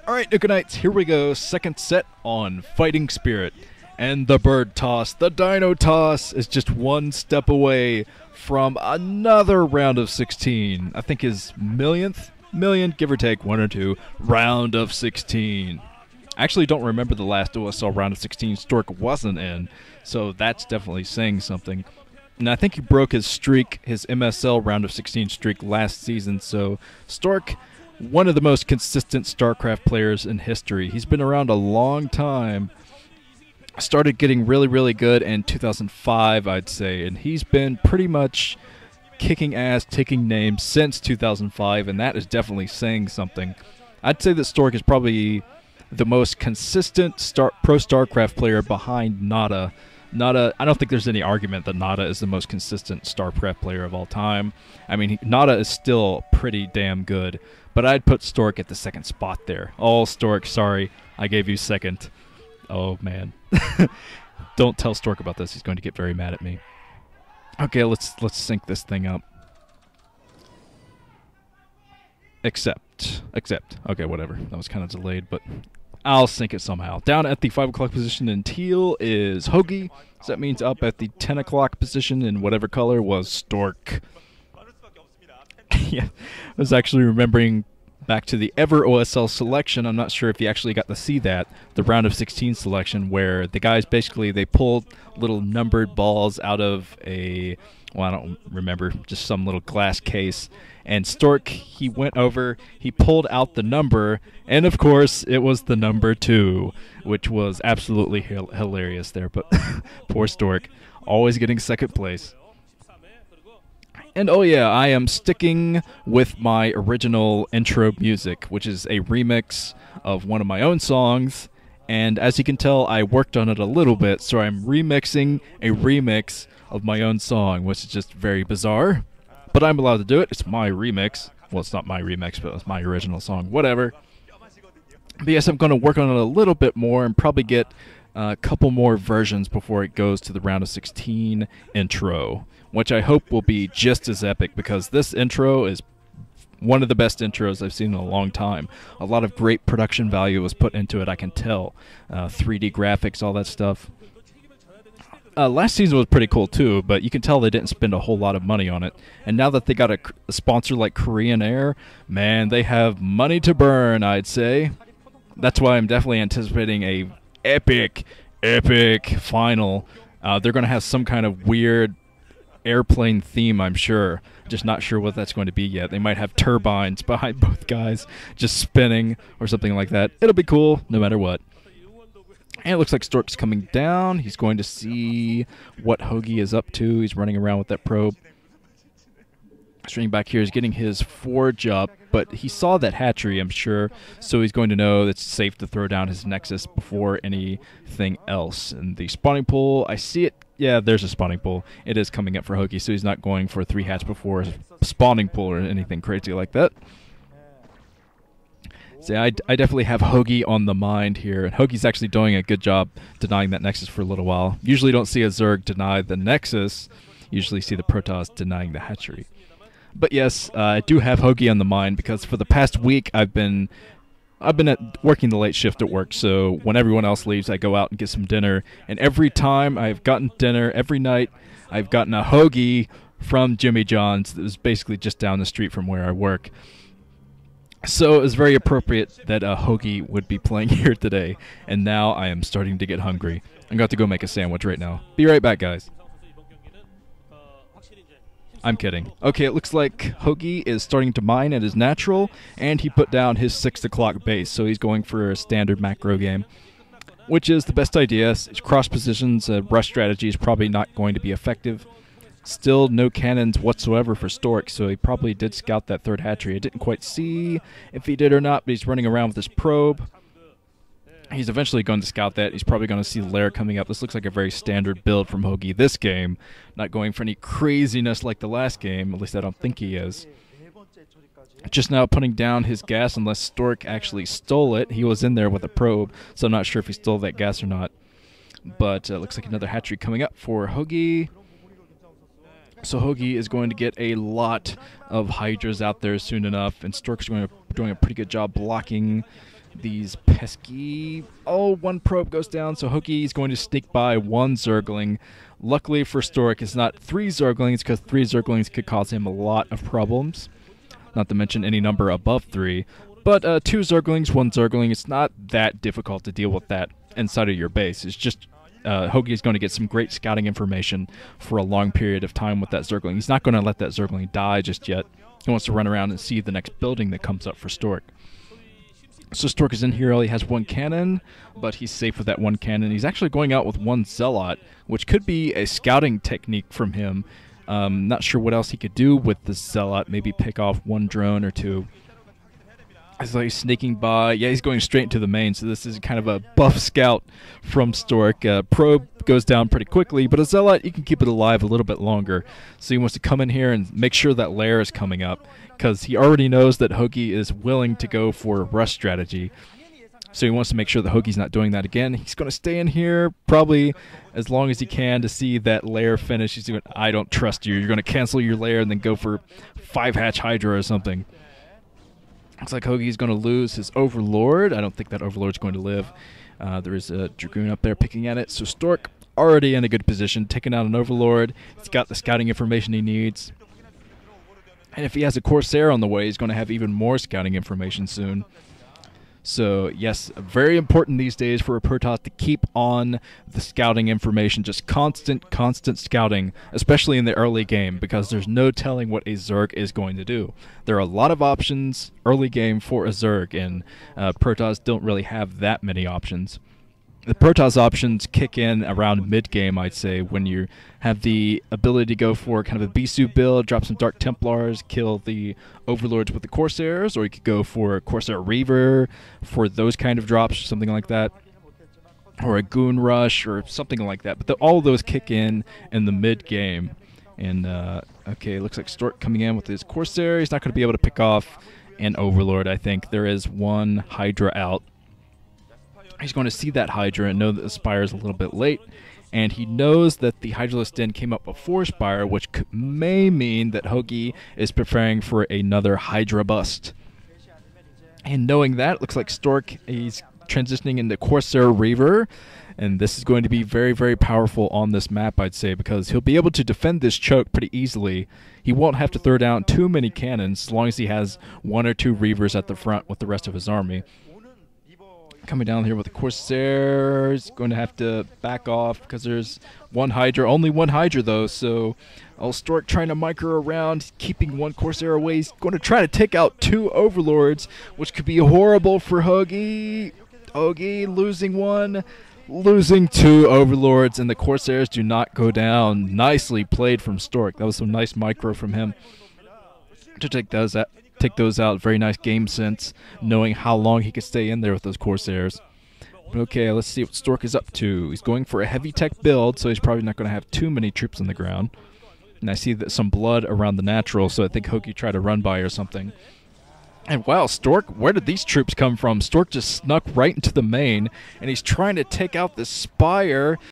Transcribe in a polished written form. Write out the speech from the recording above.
Alright, Nuka-Knights, here we go. Second set on Fighting Spirit. And the bird toss, the dino toss, is just one step away from another round of 16. I think his million, give or take, 1 or 2, round of 16. I actually don't remember the last OSL round of 16 Stork wasn't in, so that's definitely saying something. And I think he broke his streak, his MSL round of 16 streak last season, so Stork, one of the most consistent StarCraft players in history. He's been around a long time. Started getting really, really good in 2005, I'd say, and he's been pretty much kicking ass, taking names since 2005, and that is definitely saying something. I'd say that Stork is probably the most consistent pro StarCraft player behind Nada. Nada, I don't think there's any argument that Nada is the most consistent StarCraft player of all time. I mean, Nada is still pretty damn good, but I'd put Stork at the second spot there. Oh, Stork, sorry, I gave you second. Oh, man. Don't tell Stork about this. He's going to get very mad at me. Okay, let's sync this thing up. Accept. Okay, whatever. That was kind of delayed, but I'll sync it somehow. Down at the 5 o'clock position in Teal is HoGiL. So that means up at the 10 o'clock position in whatever color was Stork. Yeah, I was actually remembering back to the Air OSL selection. I'm not sure if you actually got to see that, the round of 16 selection, where the guys basically, they pulled little numbered balls out of a, well, I don't remember, just some little glass case. And Stork, he went over, he pulled out the number, and of course, it was the number 2, which was absolutely hilarious there. But poor Stork, always getting second place. And oh yeah, I am sticking with my original intro music, which is a remix of one of my own songs. And as you can tell, I worked on it a little bit, so I'm remixing a remix of my own song, which is just very bizarre. But I'm allowed to do it. It's my remix. Well, it's not my remix, but it's my original song. Whatever. But yes, I'm going to work on it a little bit more and probably get a couple more versions before it goes to the round of 16 intro, which I hope will be just as epic, because this intro is one of the best intros I've seen in a long time. A lot of great production value was put into it, I can tell. 3D graphics, all that stuff. Last season was pretty cool too, but you can tell they didn't spend a whole lot of money on it. And now that they got a sponsor like Korean Air, man, they have money to burn, I'd say. That's why I'm definitely anticipating a epic final. They're going to have some kind of weird airplane theme, I'm sure. Just not sure what that's going to be yet. They might have turbines behind both guys just spinning or something like that. It'll be cool no matter what. And it looks like Stork's coming down. He's going to see what HoGiL is up to. He's running around with that probe. String back here is getting his forge up, but he saw that hatchery, I'm sure, so he's going to know it's safe to throw down his Nexus before anything else. And the spawning pool, I see it. Yeah, there's a spawning pool. It is coming up for HoGiL, so he's not going for 3 hatch before a spawning pool or anything crazy like that. See, I definitely have HoGiL on the mind here, and HoGiL's actually doing a good job denying that Nexus for a little while. Usually don't see a Zerg deny the Nexus. Usually see the Protoss denying the hatchery. But yes, I do have HoGiL on the mind, because for the past week I've been working the late shift at work, so when everyone else leaves I go out and get some dinner, and every time I've gotten dinner, every night I've gotten a HoGiL from Jimmy John's that was basically just down the street from where I work. So it was very appropriate that HoGiL would be playing here today, and now I am starting to get hungry. I'm going to go make a sandwich right now. Be right back, guys. I'm kidding. Okay, it looks like HoGiL is starting to mine at his natural, and he put down his 6 o'clock base, so he's going for a standard macro game, which is the best idea. Cross positions, rush strategy is probably not going to be effective. Still no cannons whatsoever for Stork, so he probably did scout that 3rd hatchery. I didn't quite see if he did or not, but he's running around with his probe. He's eventually going to scout that. He's probably going to see the lair coming up. This looks like a very standard build from HoGiL this game. Not going for any craziness like the last game. At least I don't think he is. Just now putting down his gas unless Stork actually stole it. He was in there with a probe, so I'm not sure if he stole that gas or not. But looks like another hatchery coming up for HoGiL. So HoGiL is going to get a lot of Hydras out there soon enough, and Stork's doing a pretty good job blocking these pesky... Oh, one probe goes down, so HoGiL is going to sneak by one Zergling. Luckily for Stork, it's not 3 Zerglings, because 3 Zerglings could cause him a lot of problems. Not to mention any number above 3. But 2 Zerglings, 1 Zergling, it's not that difficult to deal with that inside of your base. It's just HoGiL is going to get some great scouting information for a long period of time with that Zergling. He's not going to let that Zergling die just yet. He wants to run around and see the next building that comes up for Stork. So Stork is in here, he has 1 cannon, but he's safe with that 1 cannon. He's actually going out with 1 Zealot, which could be a scouting technique from him. Not sure what else he could do with the Zealot, maybe pick off 1 drone or 2. As he's sneaking by, yeah, he's going straight into the main, so this is kind of a buff scout from Stork. Probe goes down pretty quickly, but a Zealot, you can keep it alive a little bit longer. So he wants to come in here and make sure that lair is coming up, because he already knows that HoGiL is willing to go for a rush strategy. So he wants to make sure that HoGiL's not doing that again. He's going to stay in here probably as long as he can to see that lair finish. He's going, I don't trust you. You're going to cancel your lair and then go for 5-hatch Hydra or something. Looks like HoGiL's going to lose his Overlord. I don't think that Overlord's going to live. There is a Dragoon up there picking at it. So Stork already in a good position, taking out an Overlord. He's got the scouting information he needs. And if he has a Corsair on the way, he's going to have even more scouting information soon. So, yes, very important these days for a Protoss to keep on the scouting information, just constant scouting, especially in the early game, because there's no telling what a Zerg is going to do. There are a lot of options early game for a Zerg, and Protoss don't really have that many options. The Protoss options kick in around mid-game, I'd say, when you have the ability to go for kind of a Bisu build, drop some Dark Templars, kill the Overlords with the Corsairs, or you could go for a Corsair Reaver for those kind of drops, something like that, or a Goon Rush, or something like that. But all of those kick in the mid-game. And, okay, looks like Stork coming in with his Corsair. He's not going to be able to pick off an Overlord, I think. There is 1 Hydra out. He's going to see that Hydra and know that the Spire is a little bit late, and he knows that the Hydralisk Den came up before Spire, which may mean that HoGiL is preparing for another Hydra bust. And knowing that, it looks like Stork is transitioning into Corsair Reaver, and this is going to be very, very powerful on this map, I'd say, because he'll be able to defend this choke pretty easily. He won't have to throw down too many cannons as long as he has 1 or 2 Reavers at the front with the rest of his army. Coming down here with the Corsair, he's going to have to back off because there's 1 Hydra. Only 1 Hydra, though, so Stork trying to micro around, keeping 1 Corsair away. He's going to try to take out 2 Overlords, which could be horrible for HoGiL. HoGiL losing 1, losing 2 Overlords, and the Corsairs do not go down. Nicely played from Stork. That was some nice micro from him to take those out. Very nice game sense, knowing how long he could stay in there with those Corsairs. But okay, let's see what Stork is up to. He's going for a heavy tech build, so he's probably not going to have too many troops on the ground. And I see that some blood around the natural, so I think HoGiL tried to run by or something. And wow, Stork, where did these troops come from? Stork just snuck right into the main, and he's trying to take out the Spire.